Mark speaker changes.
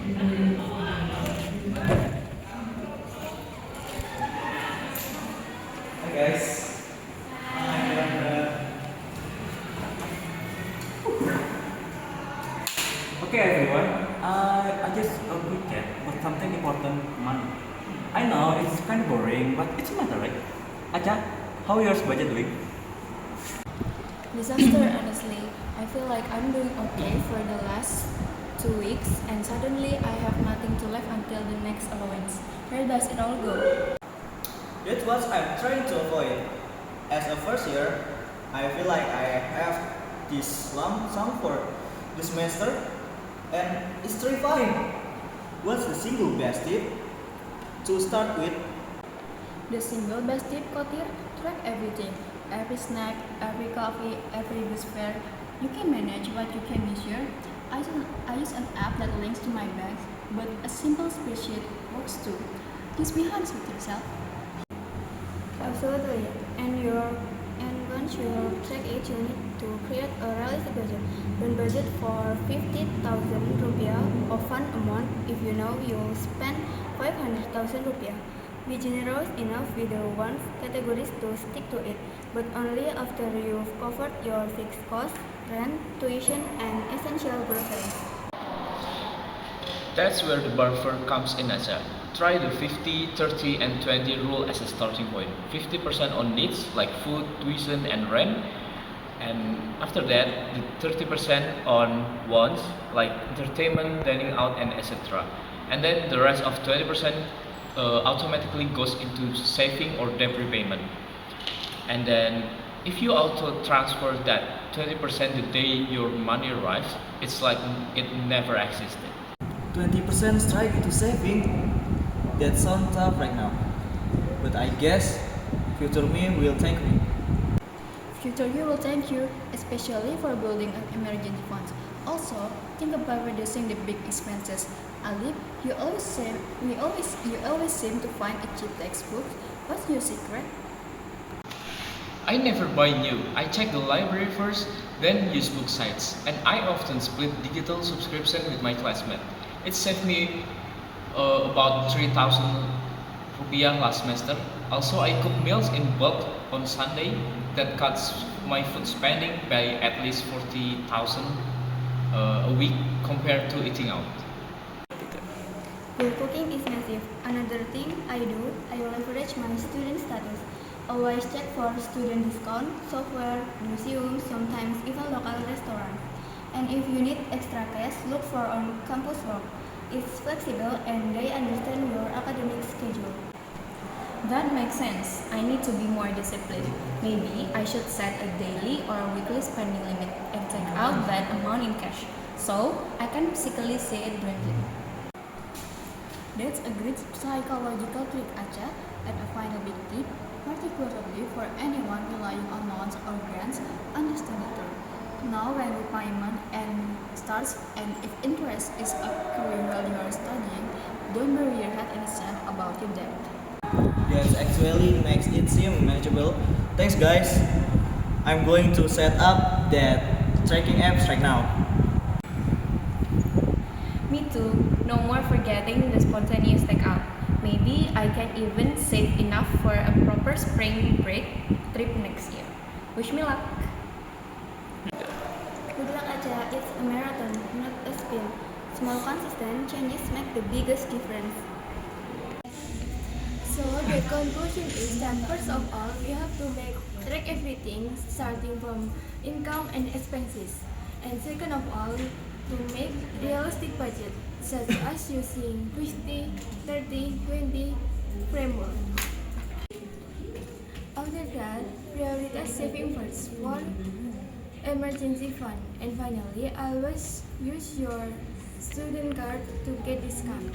Speaker 1: Hi guys. Okay everyone, I just a quick chat about something important, money. I know it's kind of boring, but it's a matter, right? Acha, how yours budget doing?
Speaker 2: Disaster, honestly. I feel like I'm doing okay for the last 2 weeks, and suddenly I have nothing to left until the next allowance. Where does it all go?
Speaker 1: That's what I'm trying to avoid. As a first year, I feel like I have this lump sum for this semester, and it's terrifying. What's the single best tip to start with?
Speaker 2: The single best tip, Kotir, track everything. Every snack, every coffee, every bus fare. You can manage what you can measure. I use an app that links to my bags, but a simple spreadsheet works too. Just be honest with yourself.
Speaker 3: Absolutely. And once you check it, you need to create a realistic budget. Don't budget for 50,000 rupiah of fun amount if you know you'll spend 500,000 rupiah. Be generous enough with the one categories to stick to it, but only after you've covered your fixed costs, rent, tuition, and essential groceries.
Speaker 4: That's where the buffer comes in, Aja. Try the 50, 30, and 20 rule as a starting point. 50% on needs like food, tuition, and rent. And after that, the 30% on wants like entertainment, dining out, and etc. And then the rest of 20% automatically goes into saving or debt repayment. And then if you auto transfer that 20% the day your money arrives, it's like it never existed.
Speaker 1: 20% strike into saving? That sounds tough right now. But I guess future me will thank me.
Speaker 2: Future you will thank you, especially for building an emergency funds. Also, think about reducing the big expenses. Alip, you always seem to find a cheap textbook. What's your secret?
Speaker 4: I never buy new. I check the library first, then use book sites. And I often split digital subscription with my classmate. It saved me about 3,000 rupiah last semester. Also, I cook meals in bulk on Sunday. That cuts my food spending by at least 40,000 a week compared to eating out.
Speaker 3: Your cooking is massive. Another thing I do, I leverage my student status. Always check for student discount, software, museums, sometimes even local restaurants. And if you need extra cash, look for on campus work. It's flexible and they understand your academic schedule.
Speaker 2: That makes sense. I need to be more disciplined. Maybe I should set a daily or weekly spending limit and take out that amount in cash, so I can physically see it dwindling. That's a great psychological trick, Acha. And a final big tip, particularly for anyone relying on loans or grants, understand the term. Know when repayment and starts, and if interest is accruing while you are studying, don't bury your head in the sand about your debt.
Speaker 1: That actually makes it seem manageable. Thanks guys. I'm going to set up that tracking apps right now.
Speaker 2: Me too. No more forgetting the spontaneous takeout. Maybe I can even save enough for a proper spring break trip next year. Wish me luck.
Speaker 3: Good luck aja, it's a marathon, not a sprint. Small consistent changes make the biggest difference.
Speaker 5: So the conclusion is that first of all, we have to track everything starting from income and expenses. And second of all, to make realistic budget, such as using 50, 30, 20 framework. After that, prioritize saving first for emergency fund. And finally, always use your student card to get discount.